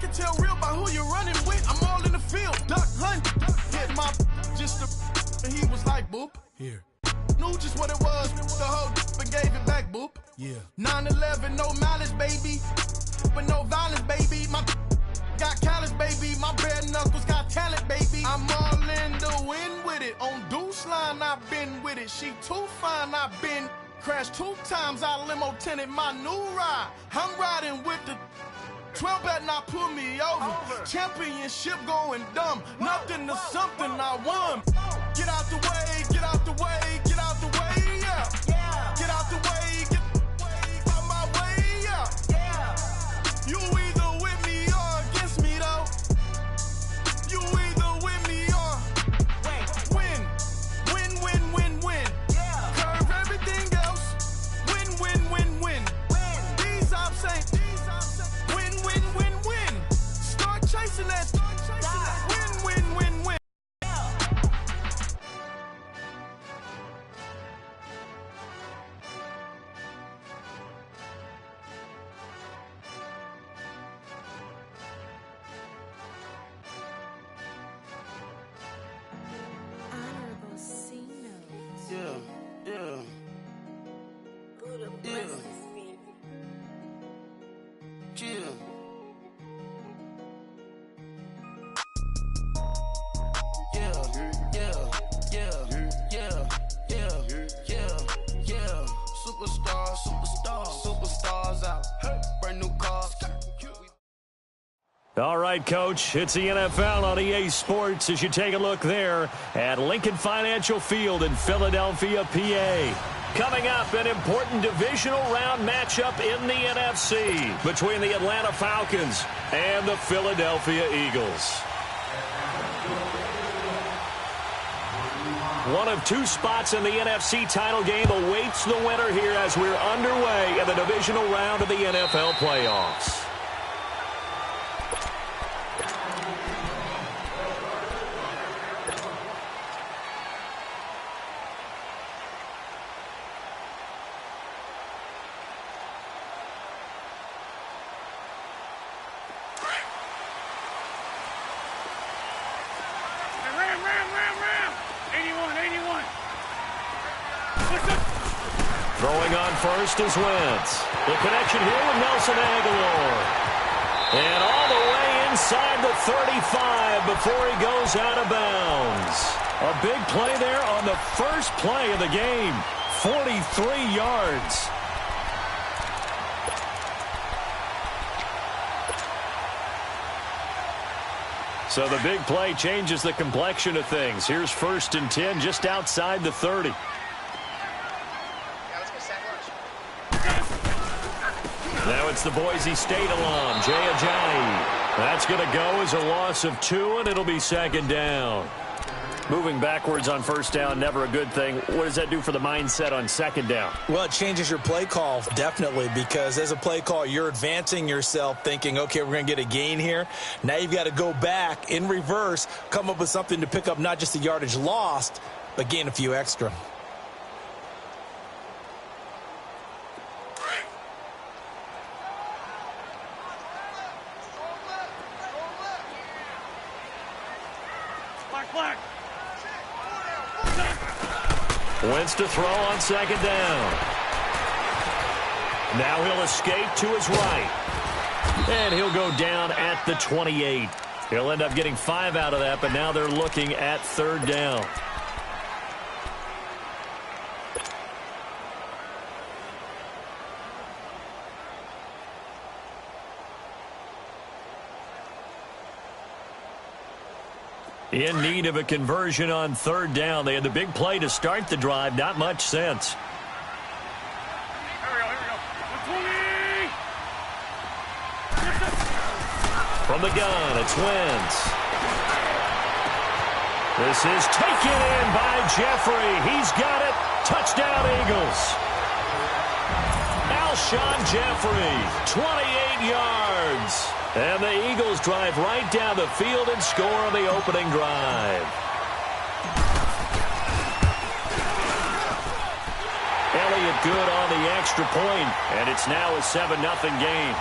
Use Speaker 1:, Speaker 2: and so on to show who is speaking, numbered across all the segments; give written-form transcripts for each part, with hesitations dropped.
Speaker 1: can tell real by who you're running with. I'm all in the field, duck hunt. Hit my just a, and he was like, boop. Here. Knew just what it was, the whole and gave it back, boop. Yeah. 9/11, no malice, baby. But no violence, baby. My got callous, baby. My bare knuckles got talent, baby. I'm all in the wind with it. On Deuce line, I've been with it. She too fine, I've been crashed 2 times. I limo tinted my new ride. I'm riding with the 12 better not pull me over. Championship going dumb. Nothing to something I won. Get out the way, get out the way, get out the way, yeah. Get out the way, get out my way, yeah. You either with me or against me, though. You either with me or win. Win, win, win, win. Curve everything else. Win, win, win, win. These I'm saying. Win, win, win, win. Start chasing that. Win, win, win, win.
Speaker 2: Honorable C notes.
Speaker 3: Yeah.
Speaker 2: Buddha
Speaker 3: Yeah.
Speaker 2: blesses me.
Speaker 3: Yeah. Superstars out. Brand new cars.
Speaker 4: All right, Coach, it's the NFL on EA Sports as you take a look there at Lincoln Financial Field in Philadelphia, PA. Coming up, an important divisional round matchup in the NFC between the Atlanta Falcons and the Philadelphia Eagles. One of 2 spots in the NFC title game awaits the winner here as we're underway in the divisional round of the NFL playoffs. Throwing on first is Wentz. The connection here with Nelson Aguilar. And all the way inside the 35 before he goes out of bounds. A big play there on the first play of the game. 43 yards. So the big play changes the complexion of things. Here's 1st and 10 just outside the 30. Now it's the Boise State alum, Jay Ajayi. That's going to go as a loss of 2, and it'll be 2nd down. Moving backwards on 1st down, never a good thing. What does that do for the mindset on 2nd down?
Speaker 5: Well, it changes your play call, definitely, because as a play call, you're advancing yourself thinking, okay, we're going to get a gain here. Now you've got to go back in reverse, come up with something to pick up not just the yardage lost, but gain a few extra.
Speaker 4: Wentz to throw on 2nd down. Now he'll escape to his right. And he'll go down at the 28. He'll end up getting 5 out of that, but now they're looking at 3rd down. In need of a conversion on 3rd down. They had the big play to start the drive. Not much sense. From the gun, it's Wentz. This is taken in by Jeffrey. He's got it. Touchdown, Eagles. Alshon Jeffrey, 28 yards. And the Eagles drive right down the field and score on the opening drive. Elliott good on the extra point, and it's now a 7-0 game.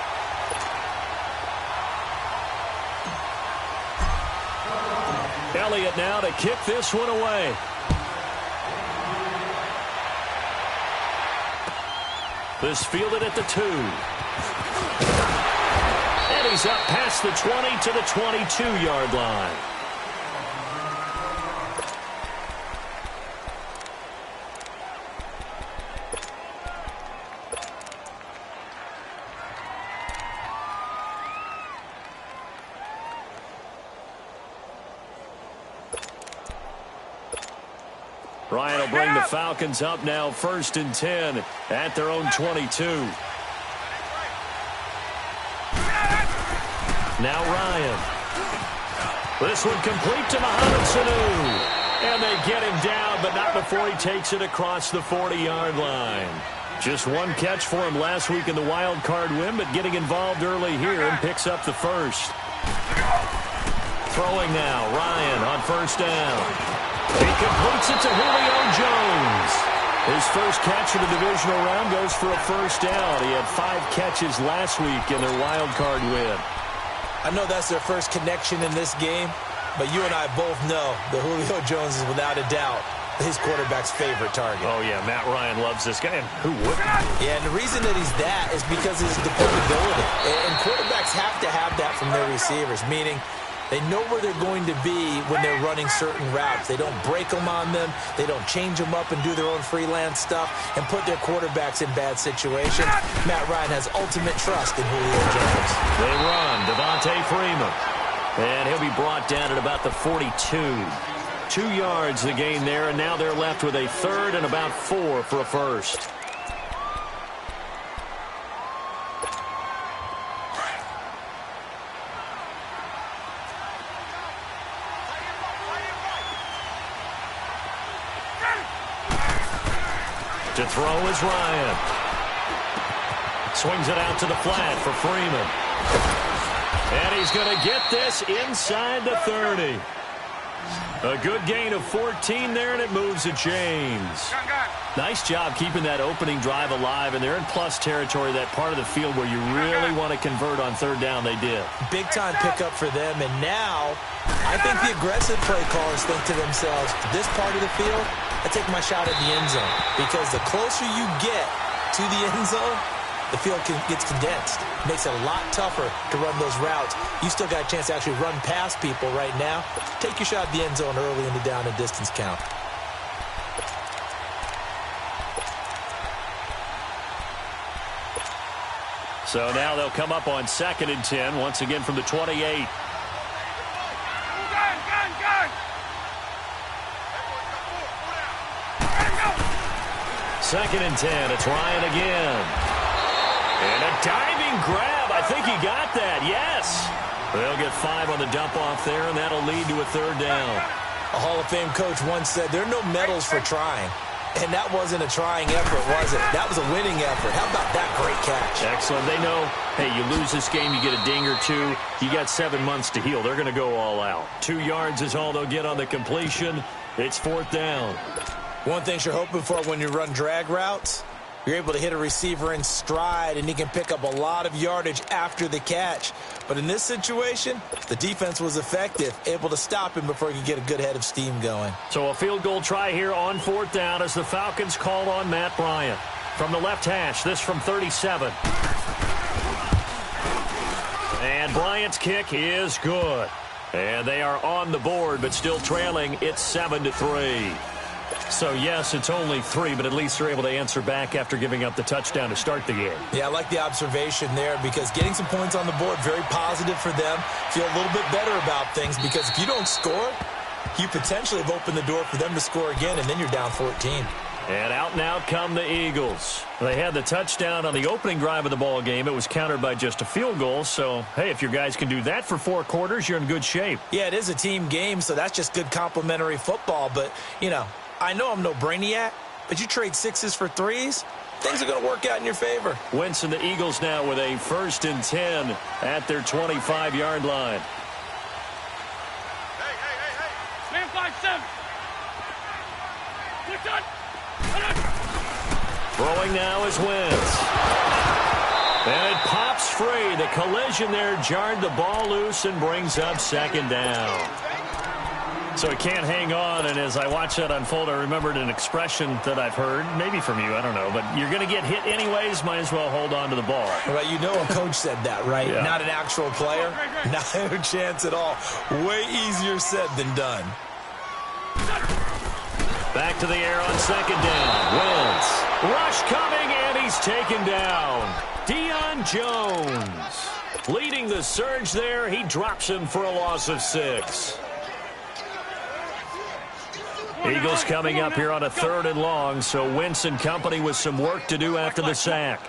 Speaker 4: Elliott now to kick this one away. This fielded at the 2. And he's up past the 20 to the 22-yard line. Ryan will bring the Falcons up now 1st and 10 at their own 22. Now Ryan. This one complete to Mohamed Sanu. And they get him down, but not before he takes it across the 40-yard line. Just one catch for him last week in the wild card win, but getting involved early here and picks up the first. Throwing now, Ryan on 1st down. He completes it to Julio Jones. His first catch of the divisional round goes for a first down. He had 5 catches last week in their wild card win.
Speaker 5: I know that's their first connection in this game, but you and I both know that Julio Jones is without a doubt his quarterback's favorite target.
Speaker 4: Oh, yeah, Matt Ryan loves this guy, and who wouldn't?
Speaker 5: Yeah, and the reason that he's that is because of his dependability. And quarterbacks have to have that from their receivers, meaning they know where they're going to be when they're running certain routes. They don't break them on them. They don't change them up and do their own freelance stuff and put their quarterbacks in bad situations. Matt Ryan has ultimate trust in Julio Jones.
Speaker 4: They run, Devontae Freeman. And he'll be brought down at about the 42. 2 yards the gain there, and now they're left with a 3rd and about 4 for a first. To throw is Ryan. Swings it out to the flat for Freeman. And he's going to get this inside the 30. A good gain of 14 there, and it moves to James. Nice job keeping that opening drive alive, and they're in plus territory, that part of the field where you really want to convert on 3rd down. They did. Big-time
Speaker 5: pickup for them, and now I think the aggressive play callers think to themselves, this part of the field, I take my shot at the end zone, because the closer you get to the end zone, the field gets condensed. It makes it a lot tougher to run those routes. You still got a chance to actually run past people right now. Take your shot at the end zone early in the down and distance count.
Speaker 4: So now they'll come up on 2nd and 10, once again from the 28. Second and 10, it's Ryan again. And a diving grab. I think he got that, yes. They'll get 5 on the dump-off there, and that'll lead to a 3rd down.
Speaker 5: A Hall of Fame coach once said, there are no medals for trying. And that wasn't a trying effort, was it? That was a winning effort. How about that great catch?
Speaker 4: Excellent. They know, hey, you lose this game, you get a ding or 2. You got 7 months to heal. They're going to go all out. 2 yards is all they'll get on the completion. It's 4th down.
Speaker 5: One thing you're hoping for when you run drag routes, you're able to hit a receiver in stride, and he can pick up a lot of yardage after the catch. But in this situation, the defense was effective, able to stop him before he could get a good head of steam going.
Speaker 4: So a field goal try here on 4th down as the Falcons call on Matt Bryant. From the left hash, this from 37. And Bryant's kick is good. And they are on the board, but still trailing. It's 7-3. So, yes, it's only 3, but at least they're able to answer back after giving up the touchdown to start the game.
Speaker 5: Yeah, I like the observation there because getting some points on the board, very positive for them. Feel a little bit better about things because if you don't score, you potentially have opened the door for them to score again, and then you're down 14.
Speaker 4: And out come the Eagles. They had the touchdown on the opening drive of the ball game. It was countered by just a field goal. So, hey, if your guys can do that for 4 quarters, you're in good shape.
Speaker 5: Yeah, it is a team game, so that's just good complimentary football. But, you know, I know I'm no brainiac, but you trade 6s for 3s, things are going to work out in your favor.
Speaker 4: Wentz and the Eagles now with a 1st and 10 at their 25-yard line.
Speaker 6: Hey. Man 5-7. We're done.
Speaker 4: Throwing now is Wentz. And it pops free. The collision there jarred the ball loose and brings up 2nd down. So he can't hang on, and as I watch that unfold, I remembered an expression that I've heard, maybe from you, I don't know, but you're going to get hit anyways, might as well hold on to the ball.
Speaker 5: Right, you know a coach said that, right?
Speaker 4: Yeah.
Speaker 5: Not an actual player. No chance at all. Way easier said than done.
Speaker 4: Back to the air on second down. Wentz. Rush coming, and he's taken down. Deion Jones. Leading the surge there, he drops him for a loss of 6. Eagles coming up here on a 3rd and long, so Wentz and company with some work to do after the sack.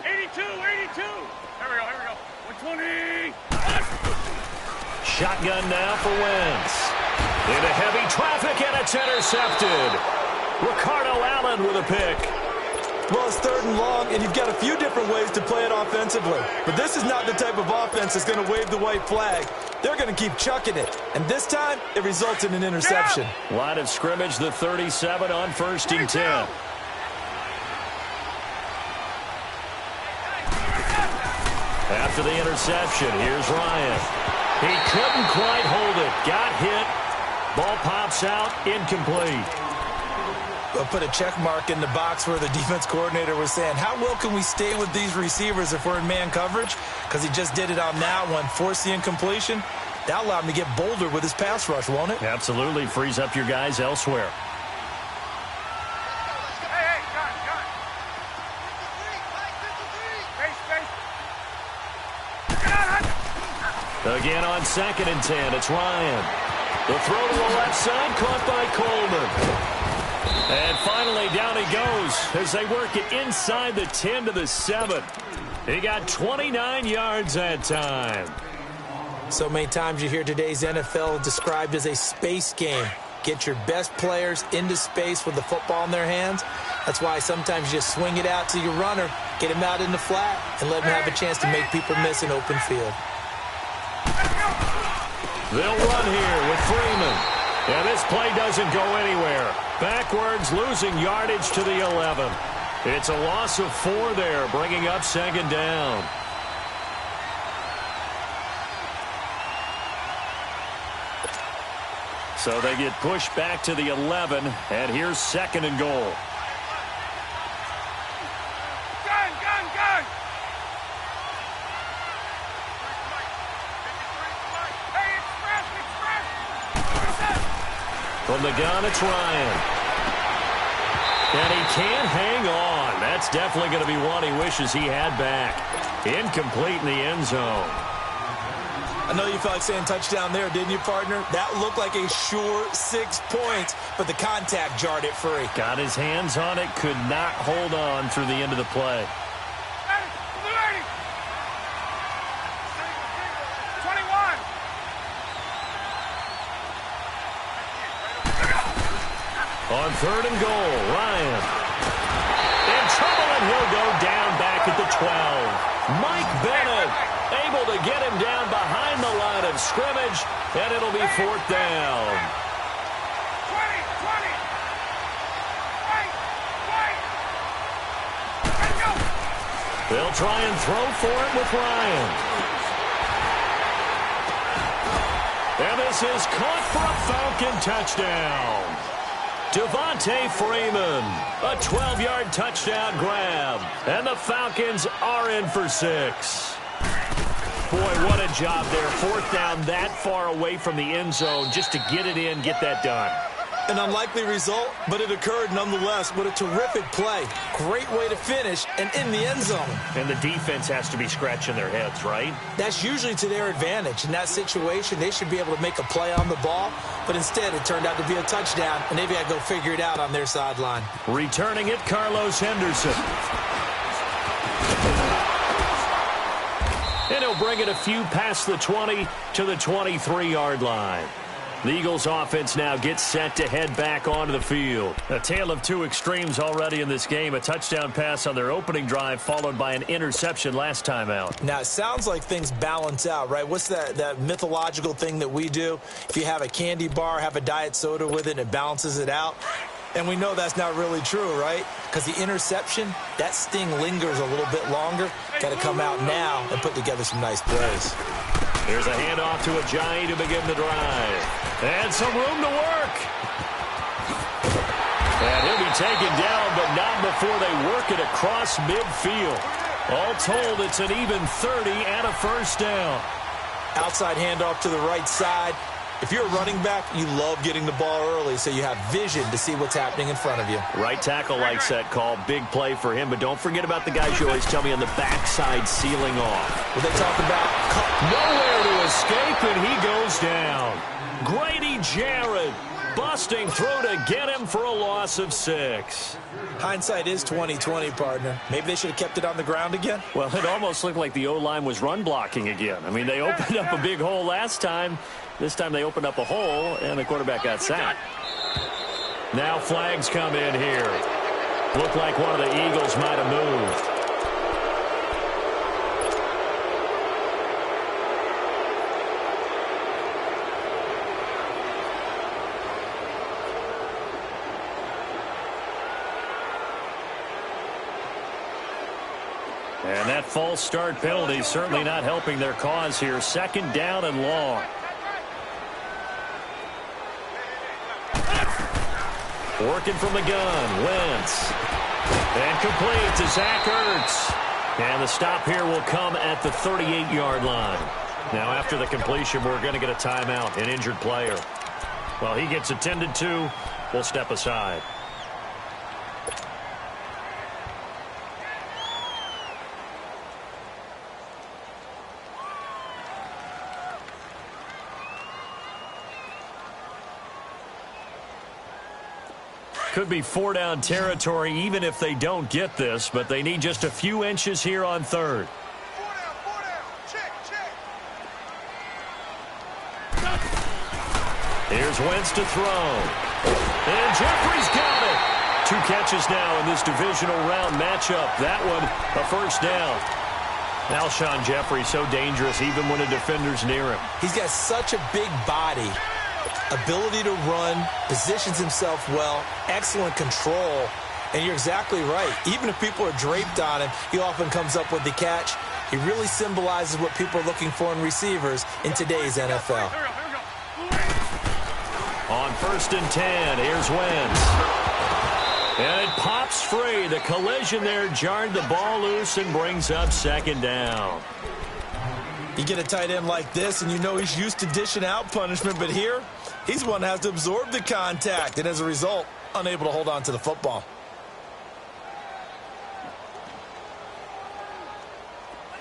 Speaker 6: 82. Here we go. 120.
Speaker 4: Shotgun now for Wentz. Into heavy traffic, and it's intercepted. Ricardo Allen with a pick.
Speaker 5: Well, it's 3rd and long, and you've got a few different ways to play it offensively. But this is not the type of offense that's going to wave the white flag. They're going to keep chucking it. And this time, it results in an interception.
Speaker 4: Line of scrimmage, the 37 on 1st and 10. After the interception, here's Ryan. He couldn't quite hold it. Got hit. Ball pops out, incomplete.
Speaker 5: I'll put a check mark in the box where the defense coordinator was saying, how well can we stay with these receivers if we're in man coverage? Because he just did it on that one, forced the incompletion. That allowed him to get bolder with his pass rush, won't it?
Speaker 4: Absolutely. Frees up your guys elsewhere.
Speaker 6: Hey, got it.
Speaker 4: Again on 2nd and 10, it's Ryan. The throw to the left side, caught by Coleman. And finally, down he goes as they work it inside the 10 to the 7. He got 29 yards that time.
Speaker 5: So many times you hear today's NFL described as a space game. Get your best players into space with the football in their hands. That's why sometimes you just swing it out to your runner, get him out in the flat, and let him have a chance to make people miss an open field.
Speaker 4: They'll run here with Freeman. And this play doesn't go anywhere. Backwards, losing yardage to the 11. It's a loss of 4 there, bringing up 2nd down. So they get pushed back to the 11, and here's 2nd and goal.
Speaker 6: Gun. Hey, express.
Speaker 4: From the gun, it's Ryan. And he can't hang on. That's definitely going to be one he wishes he had back. Incomplete in the end zone.
Speaker 5: I know you felt like saying touchdown there, didn't you, partner? That looked like a sure 6 points, but the contact jarred it free.
Speaker 4: Got his hands on it, could not hold on through the end of the play.
Speaker 6: 21.
Speaker 4: On 3rd and goal, Ryan. In trouble, and he'll go down back at the 12. Mike Bennett able to get him down behind the line of scrimmage, and it'll be 4th down.
Speaker 6: 20.
Speaker 4: They'll try and throw for it with Ryan. And this is caught for a Falcon touchdown. Devontae Freeman, a 12-yard touchdown grab. And the Falcons are in for 6. Boy, what a job there. 4th down that far away from the end zone just to get it in, get that done.
Speaker 5: An unlikely result, but it occurred nonetheless. What a terrific play. Great way to finish and in the end zone.
Speaker 4: And the defense has to be scratching their heads, right?
Speaker 5: That's usually to their advantage. In that situation, they should be able to make a play on the ball, but instead it turned out to be a touchdown, and they've got to go figure it out on their sideline.
Speaker 4: Returning it, Carlos Henderson. And he'll bring it a few past the 20 to the 23-yard line. The Eagles offense now gets set to head back onto the field. A tale of 2 extremes already in this game. A touchdown pass on their opening drive followed by an interception last time out.
Speaker 5: Now, it sounds like things balance out, right? What's that mythological thing that we do? If you have a candy bar, have a diet soda with it, and it balances it out. And we know that's not really true, right? Because the interception, that sting lingers a little bit longer. Got to come out now and put together some nice plays.
Speaker 4: There's a handoff to Ajayi to begin the drive. And some room to work. And he'll be taken down, but not before they work it across midfield. All told, it's an even 30 and a first down.
Speaker 5: Outside handoff to the right side. If you're a running back, you love getting the ball early so you have vision to see what's happening in front of you.
Speaker 4: Right tackle likes that call. Big play for him, but don't forget about the guys you always tell me on the backside sealing off.
Speaker 5: Well, they talk about
Speaker 4: nowhere to escape, and he goes down. Grady Jarrett busting through to get him for a loss of 6.
Speaker 5: Hindsight is 20/20, partner. Maybe they should have kept it on the ground again.
Speaker 4: Well, it almost looked like the O-line was run blocking again. I mean, they opened up a big hole last time. This time they opened up a hole, and the quarterback got sacked. Now flags come in here. Looked like one of the Eagles might have moved. And that false start penalty certainly not helping their cause here. 2nd down and long. Working from the gun, Wentz. And complete to Zach Ertz. And the stop here will come at the 38-yard line. Now after the completion, we're going to get a timeout, an injured player. Well, he gets attended to. We'll step aside. Could be 4-down territory even if they don't get this, but they need just a few inches here on 3rd.
Speaker 1: 4 down. Check.
Speaker 4: Here's Wentz to throw. And Jeffrey's got it. 2 catches now in this divisional round matchup. That one, a first down. Alshon Jeffrey so dangerous even when a defender's near him.
Speaker 5: He's got such a big body. Ability to run, positions himself well, excellent control, and you're exactly right. Even if people are draped on him, he often comes up with the catch. He really symbolizes what people are looking for in receivers in today's NFL.
Speaker 4: On 1st and 10, here's Wentz. And it pops free. The collision there jarred the ball loose and brings up 2nd down.
Speaker 5: You get a tight end like this, and you know he's used to dishing out punishment, but here, he's the one that has to absorb the contact, and as a result, unable to hold on to the football.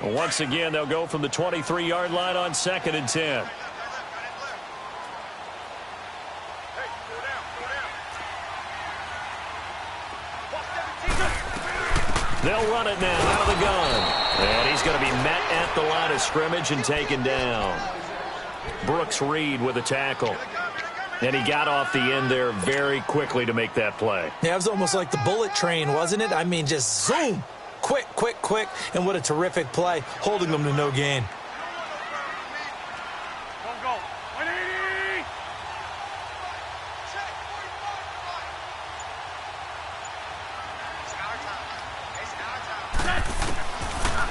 Speaker 4: Once again, they'll go from the 23-yard line on 2nd and 10. They'll run it now out of the gun. And he's going to be met at the line of scrimmage and taken down. Brooks Reed with a tackle. And he got off the end there very quickly to make that play.
Speaker 5: Yeah, it was almost like the bullet train, wasn't it? I mean, just zoom. Quick. And what a terrific play, holding them to no gain.
Speaker 6: Go. 180.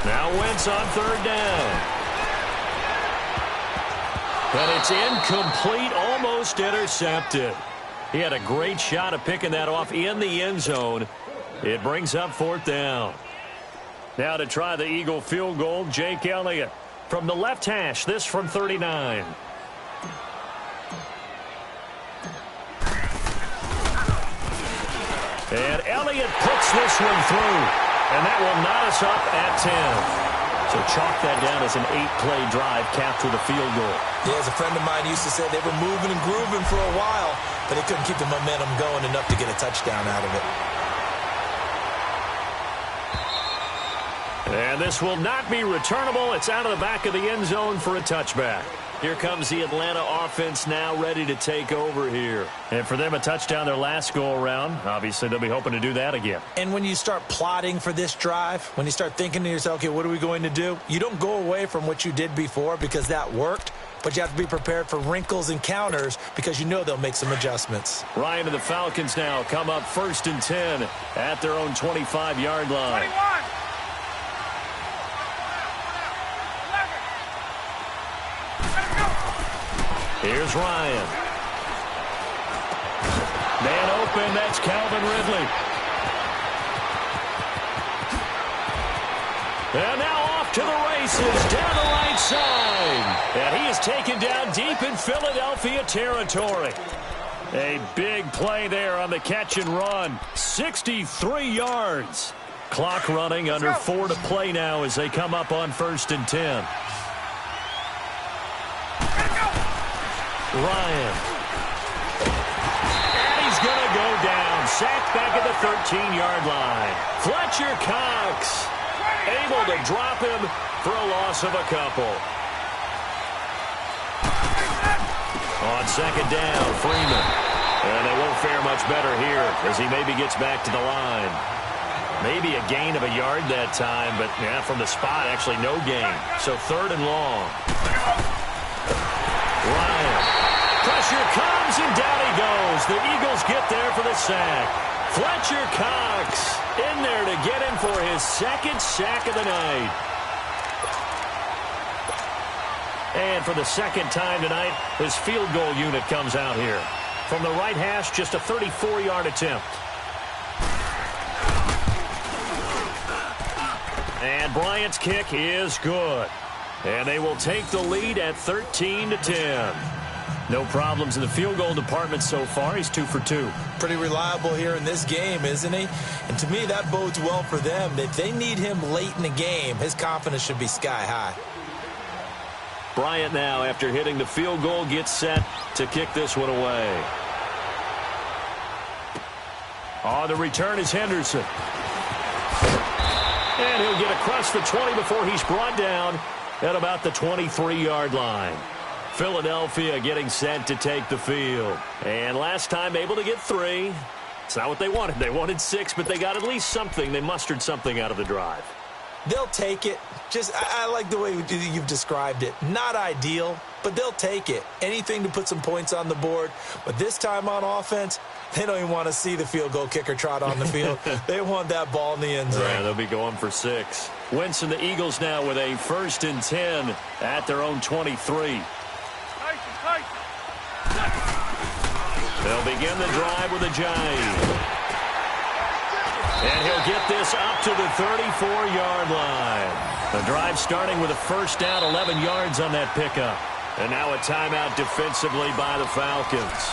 Speaker 4: Now Wentz on 3rd down. And it's incomplete, almost intercepted. He had a great shot at picking that off in the end zone. It brings up 4th down. Now to try the Eagle field goal, Jake Elliott. From the left hash, this from 39. And Elliott puts this one through. And that will knot us up at 10. So chalk that down as an 8-play drive, capture the field goal.
Speaker 5: Yeah, as a friend of mine used to say, they were moving and grooving for a while, but they couldn't keep the momentum going enough to get a touchdown out of it.
Speaker 4: And this will not be returnable. It's out of the back of the end zone for a touchback. Here comes the Atlanta offense now ready to take over here. And for them, a touchdown their last go-around. Obviously, they'll be hoping to do that again.
Speaker 5: And when you start plotting for this drive, when you start thinking to yourself, okay, what are we going to do? You don't go away from what you did before because that worked, but you have to be prepared for wrinkles and counters because you know they'll make some adjustments.
Speaker 4: Ryan and the Falcons now come up 1st and 10 at their own 25-yard line.
Speaker 6: 21.
Speaker 4: Here's Ryan. Man open, that's Calvin Ridley. And now off to the races, down the right side. And he is taken down deep in Philadelphia territory. A big play there on the catch and run. 63 yards. Clock running, under 4 to play now as they come up on 1st and 10. Ryan. And he's going to go down. Sacked back at the 13-yard line. Fletcher Cox able to drop him for a loss of a couple. On 2nd down, Freeman. And they won't fare much better here as he maybe gets back to the line. Maybe a gain of a yard that time, but yeah, from the spot, actually no gain. So 3rd and long. Ryan. Pressure comes, and down he goes. The Eagles get there for the sack. Fletcher Cox in there to get him for his 2nd sack of the night. And for the 2nd time tonight, his field goal unit comes out here. From the right hash, just a 34-yard attempt. And Bryant's kick is good. And they will take the lead at 13-10. No problems in the field goal department so far. He's 2 for 2.
Speaker 5: Pretty reliable here in this game, isn't he? And to me, that bodes well for them. If they need him late in the game, his confidence should be sky high.
Speaker 4: Bryant now, after hitting the field goal, gets set to kick this one away. On the return is Henderson. And he'll get across the 20 before he's brought down at about the 23-yard line. Philadelphia getting set to take the field. And last time able to get 3. It's not what they wanted. They wanted 6, but they got at least something. They mustered something out of the drive.
Speaker 5: They'll take it. I like the way you've described it. Not ideal, but they'll take it. Anything to put some points on the board. But this time on offense, they don't even want to see the field goal kicker trot on the field. They want that ball in the end zone.
Speaker 4: Yeah, they'll be going for 6. Wentz and the Eagles now with a 1st and 10 at their own 23. They'll begin the drive with a jive. And he'll get this up to the 34-yard line. The drive starting with a 1st down, 11 yards on that pickup. And now a timeout defensively by the Falcons.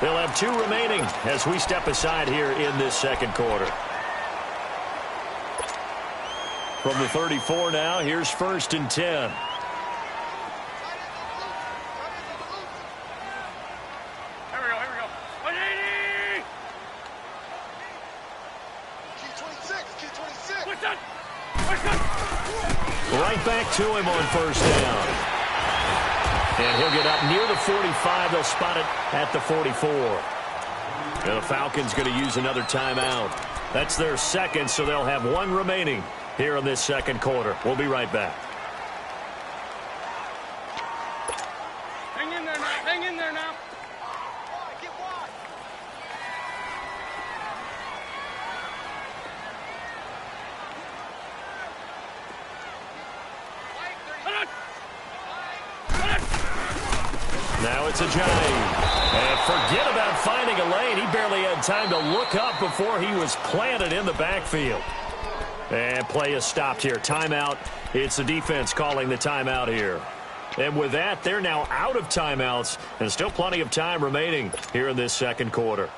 Speaker 4: They'll have 2 remaining as we step aside here in this 2nd quarter. From the 34 now, here's 1st and 10. Right back to him on 1st down. And he'll get up near the 45. They'll spot it at the 44. And the Falcons going to use another timeout. That's their 2nd, so they'll have 1 remaining here in this 2nd quarter. We'll be right back.
Speaker 6: Hang in there now. Hang in there now.
Speaker 1: Get wide.
Speaker 4: Now it's a jive. And forget about finding a lane. He barely had time to look up before he was planted in the backfield. And play is stopped here. Timeout. It's the defense calling the timeout here. And with that, they're now out of timeouts. And still plenty of time remaining here in this 2nd quarter.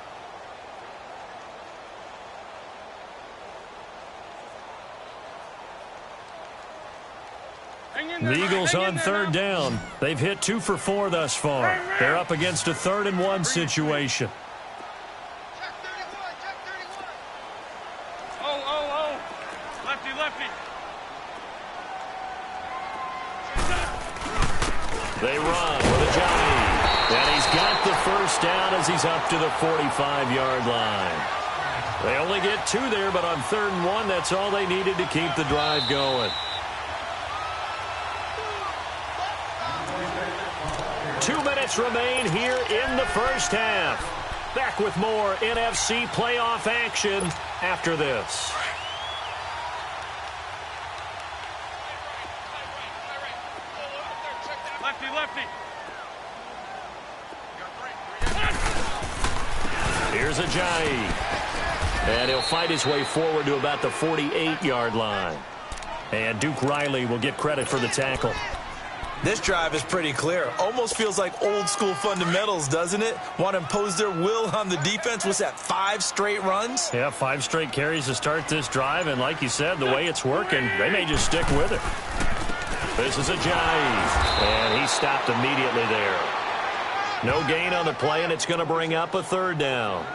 Speaker 4: The Eagles on 3rd down. They've hit 2 for 4 thus far. They're up against a 3rd and 1 situation.
Speaker 1: Check 31. Check 31.
Speaker 6: Oh. Lefty.
Speaker 4: They run with a jive. And he's got the 1st down as he's up to the 45-yard line. They only get 2 there, but on 3rd and 1, that's all they needed to keep the drive going. 2 minutes remain here in the 1st half. Back with more NFC playoff action after this.
Speaker 6: Lefty.
Speaker 4: Here's Ajayi. And he'll fight his way forward to about the 48-yard line. And Duke Riley will get credit for the tackle.
Speaker 5: This drive is pretty clear. Almost feels like old-school fundamentals, doesn't it? Want to impose their will on the defense. What's that, 5 straight runs?
Speaker 4: Yeah, 5 straight carries to start this drive. And like you said, the way it's working, they may just stick with it. This is Ajayi. And he stopped immediately there. No gain on the play, and it's going to bring up a 3rd down.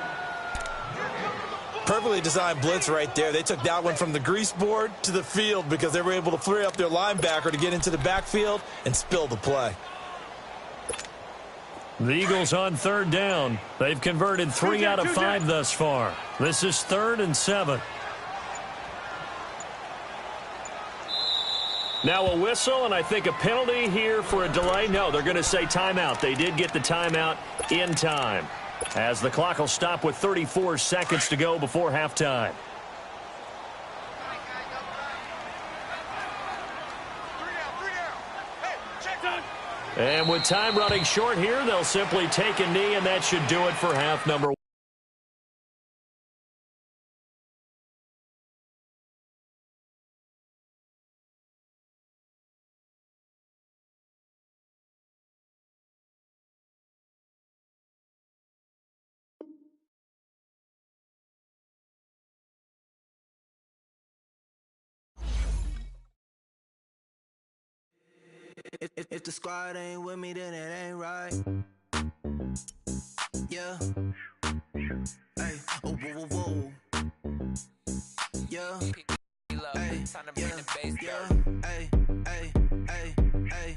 Speaker 5: Perfectly designed blitz right there. They took that one from the grease board to the field because they were able to free up their linebacker to get into the backfield and spill the play.
Speaker 4: The Eagles on 3rd down. They've converted 3 out of 5 thus far. This is 3rd and 7. Now a whistle, and I think a penalty here for a delay. No, they're going to say timeout. They did get the timeout in time, as the clock will stop with 34 seconds to go before halftime. And with time running short here, they'll simply take a knee, and that should do it for half number 1.
Speaker 7: If the squad ain't with me, then it ain't right. Yeah. Hey. Oh, whoa, whoa, whoa. Yeah. Hey. Yeah. Hey. Hey. Hey. Hey.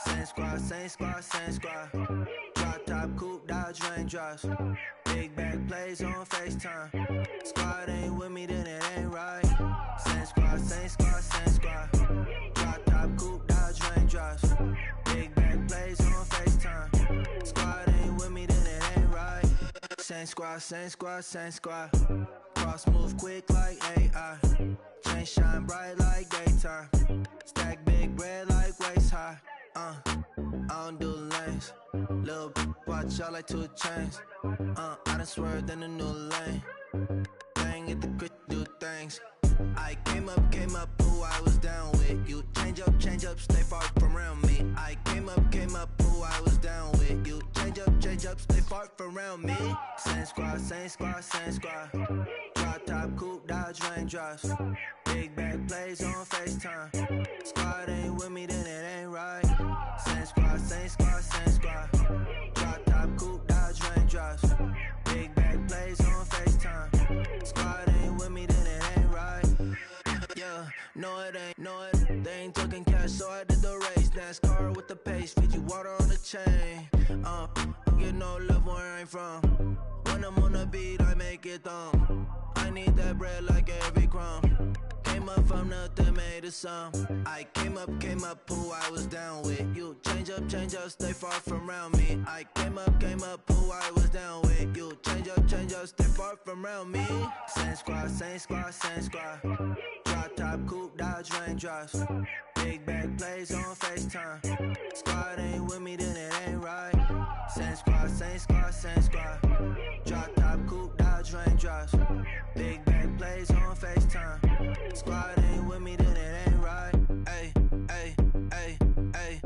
Speaker 7: Same squad, same squad, same squad. Drop top, coupe, dodge, raindrops. Big back plays on FaceTime. Squad ain't with me, then it ain't right. Same squad, same squad, same squad. Drop top, coupe, dodge, raindrops. Big back plays on FaceTime. Squad ain't with me, then it ain't right. Same squad, same squad, same squad. Cross move quick like AI. Chain shine bright like daytime. Stack big bread like waist high. I don't do lanes. Little watch out like 2 chains. I done swerved in a new lane. Bang at the crit, do things. I came up, who I was down with. You change up, stay far from around me. I came up, who I was down with. You change up, stay far from around me. Same squad, same squad, same squad. Drop top, coupe, dodge, raindrops. Big back plays on FaceTime. Squad ain't with me, then it ain't right. Same squad, same squad, same squad. Drop top, coupe, dodge, raindrops. Big back plays on FaceTime. Squad ain't with me, then it ain't right. Yeah, no it ain't, no it. They ain't talking cash, so I did the race. NASCAR with the pace, feed you water on the chain. Get no love where I'm from. When I'm on the beat, I make it thumb. I need that bread like every crumb. Came up from nothing, made a sum. I came up, who I was down with. You change up, stay far from around me. I came up, who I was down with. You change up, stay far from around me. Same squad, same squad, same squad. Drop top, coupe, dodge, raindrops. Big back plays on FaceTime. Squad ain't with me, then it ain't right. Same squad, same squad, same squad. Drop top, coupe, dodge, raindrops. Big back plays on FaceTime. Squad ain't with me, then it ain't right. Ay, ay, ay, ay.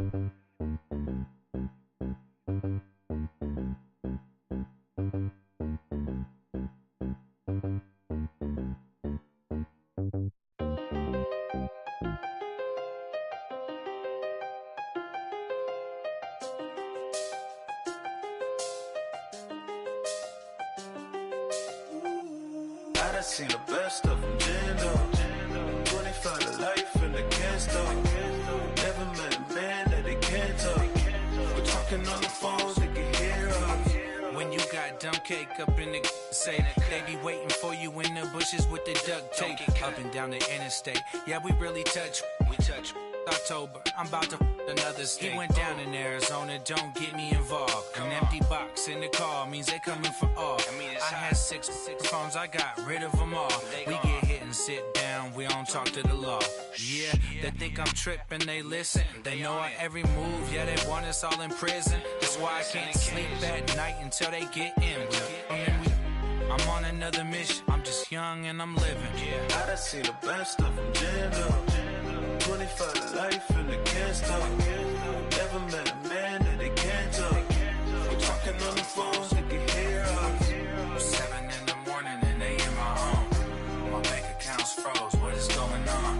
Speaker 8: I done seen the best of them, Jando. 25 to life in the can't stop. Never met a man that they can't talk. We're talking on the phones, they can hear us.
Speaker 9: When you got dumb cake up in the say that they be waiting for you in the bushes with the duct tape up and down the interstate. Yeah, we really touch. We touch. October, I'm about to another state. He went down in Arizona, don't get me involved. An empty box in the car means they coming for all. I had six phones, I got rid of them all. We get hit and sit down, we don't talk to the law. Yeah, they think I'm tripping, they listen. They know our every move, yeah, they want us all in prison. That's why I can't sleep at night until they get in. I'm on another mission. I'm just young and I'm living. Yeah.
Speaker 8: I done seen the best of them jammed up. 25 to life and they can't stop. Never met a man that they can't talk. We're talking on the phones, they can hear us.
Speaker 9: 7 in the morning and they in my home. My bank account's froze. What is going on?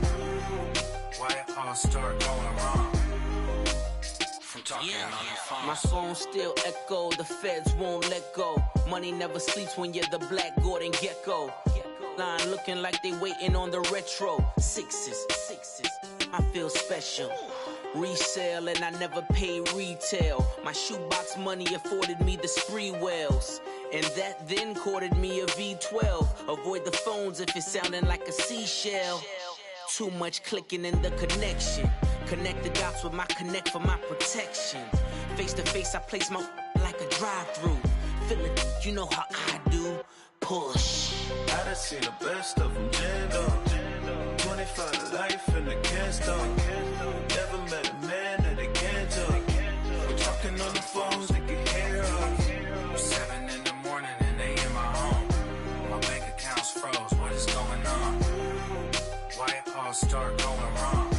Speaker 9: Why it all start going wrong? From talking on the phone.
Speaker 10: My phone still echo. The feds won't let go. Money never sleeps when you're the Black Gordon Gecko. Line looking like they waiting on the retro. Sixes. I feel special. Resale and I never pay retail. My shoebox money afforded me the spree wells. And that then courted me a V12. Avoid the phones if it's sounding like a seashell. Too much clicking in the connection. Connect the dots with my connect for my protection. Face to face I place my like a drive-through. Feel it, you know how I do. Push.
Speaker 8: I done seen the best of them jammed up. 25 to life and they can't stop. Never met a man that they can't talk. We're talking on the phones, they can hear us.
Speaker 9: 7 in the morning and they in my home. My bank account's froze. What is going on? Why it all start going wrong?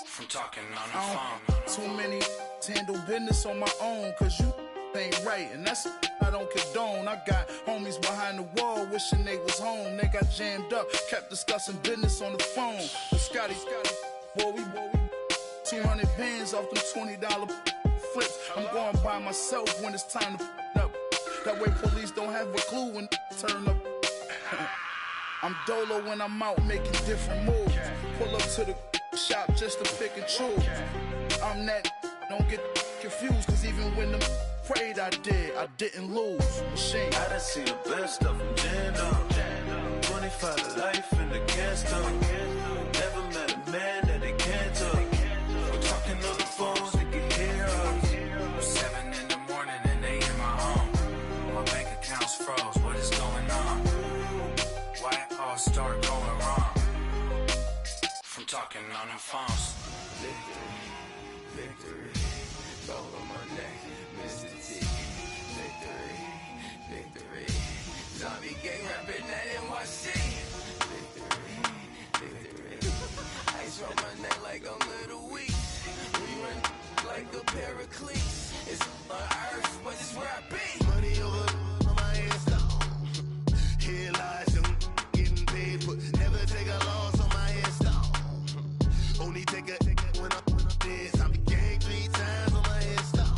Speaker 9: From talking on the phone.
Speaker 1: Too many handle business on my own, cause you ain't right, and that's I don't condone. I got homies behind the wall wishing they was home. They got jammed up, kept discussing business on the phone. But Scotty, boy, we 200 bands off them $20 flips. I'm going by myself when it's time to up. That way police don't have a clue when turn up. I'm dolo when I'm out making different moves. Pull up to the shop just to pick and choose. I'm that, don't get confused, cause even when them prayed I didn't lose. Machine.
Speaker 8: I done seen the best of them jammed up. 25 to life and they can't stop. Never met a man that they can't talk. We're talking on the phones, they can hear us.
Speaker 9: 7 in the morning and they in my home. My bank account's froze. What is going on? Why it all start going wrong? From talking on the phones.
Speaker 7: Victory, all on my neck, Mr. T. Victory, zombie gang rapping that NYC. Victory, ice on my neck like a little weak. We run like a paraclete. It's on earth, but it's where I be. Money over on my hands down. Here lies them getting paid, but never take a loss on my hands down. Only take a when I'm dead. Zombie gang 3 times on my head stone.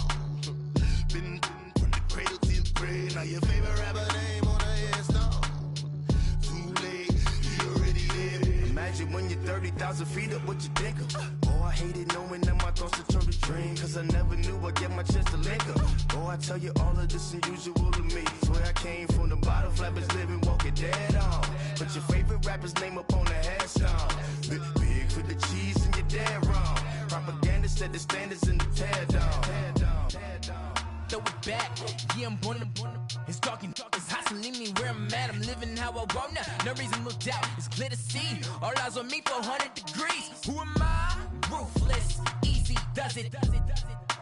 Speaker 7: Been from the cradle to the grave. Now your favorite rapper name on a headstone. Too late, you already there. Imagine when you're 30,000 feet up, what you think of? Oh, I hated knowing that my thoughts would turn to dream, cause I never knew I'd get my chance to link up. Oh, I tell you all of this unusual to me. Swear I came from the bottom, flappers living, walking dead on. Put your favorite rapper's name up on the headstone. Big for the cheese and you're dead wrong. Propaganda set the standards in the tear down.
Speaker 10: Throw it back, yeah, I'm born to it's talking, it's hustling me where I'm at. I'm living how I want now. No reason to look down, it's clear to see. All eyes on me for 100 degrees. Who am I? Ruthless, easy does it.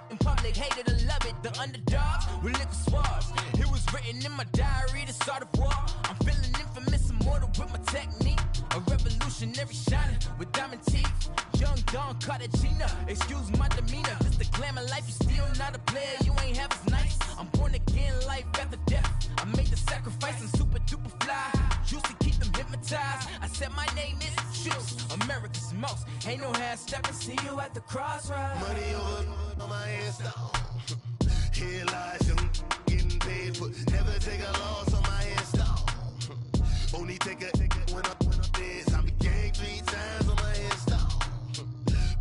Speaker 10: In public, hated to love it. The underdogs with liquor swabs. It was written in my diary to start a war. I'm feeling infamous, immortal with my technique. A revolutionary shining with diamond teeth. Young Don Cartagena, excuse my demeanor. Just a glamour life, you still not a player. You ain't half as nice. I'm born again, life after death. I made the sacrifice, I'm super duper fly. Used to keep them hypnotized. I said my name is Shoes, America's most. Ain't no half stepping. See you at the crossroads.
Speaker 7: Money over on my hands down. Here lies them getting paid, but never take a loss on my hands down. Only take a when I'm dead. Zombie gang 3 times on my hands down.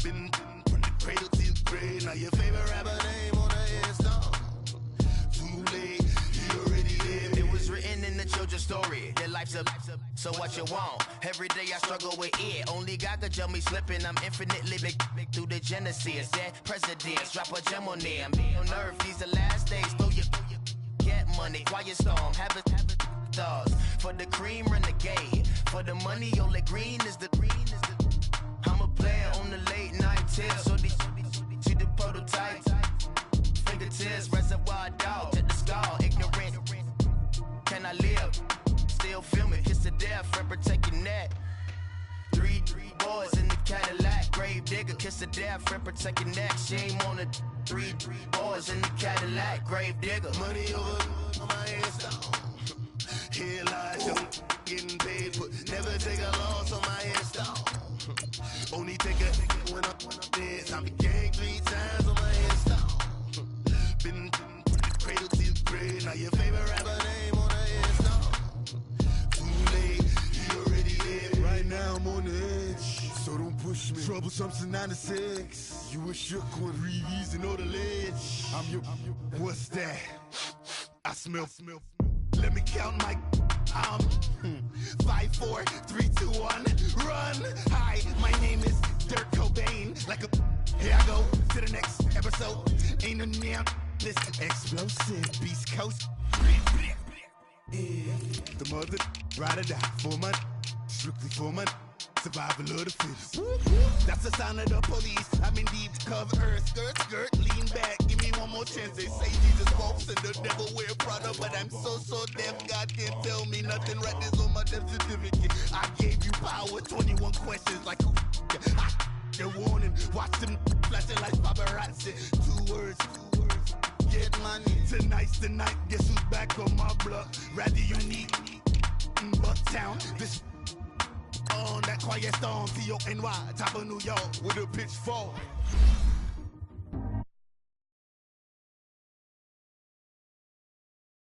Speaker 7: Been from the cradle to the grave. Now your favorite rapper name on the headstone. Too late, you already there. It was written in the children's story. Your life's a so what you want? Every day I struggle with it. Only God could tell me slipping. I'm infinitely big through the genesis. Dead presidents, drop a gem on them. On earth, these the last days. Throw your get money, quiet storm. Have it stars. For the cream, renegade. For the money, only green is the green is the. I'm a player on the late night tip. So these see the prototype. Fingertips, reservoir dog to the skull. Ignorant. Can I
Speaker 11: death, Ripper taking that. Three boys in the Cadillac, grave digger, kiss the death, Ripper taking that. Shame on the three boys in the Cadillac, grave digger.
Speaker 8: Money over on my hairstyle. Here lies, don't getting paid, but never take a loss on my hairstyle. Only take a when I'm dead. Time to gang 3 times on my hairstyle. Been from the cradle to the grave. Now your favorite rapper name on the hairstyle. Too late, he already dead. Right now I'm on the edge, so don't push me. Troublesome to 96. You a shook one, Reeves and all the ledge. I'm your. What's that? I smell. Let me count my. 5, 4, 3, 2, 1, run. Hi, my name is Dirk Cobain. Like a. Here I go to the next episode. Ain't no damn this explosive Beast Coast. The mother ride or die for my. Strictly for my. Survival of the fittest. That's the sound of the police. I'm in deep cover earth. Skirt, lean back. Give me one more chance. They say Jesus walks and the devil wear Prada, but I'm so deaf. God can't tell me nothing. Right this on my death certificate. I gave you power. 21 questions like a warning. Watch them flashing like paparazzi. 2 words. Get money. Tonight's the night. Guess who's back on my block? Rather unique. Bucktown. This. On that quiet storm, T-O-N-Y, top of New York, with a pitchfork.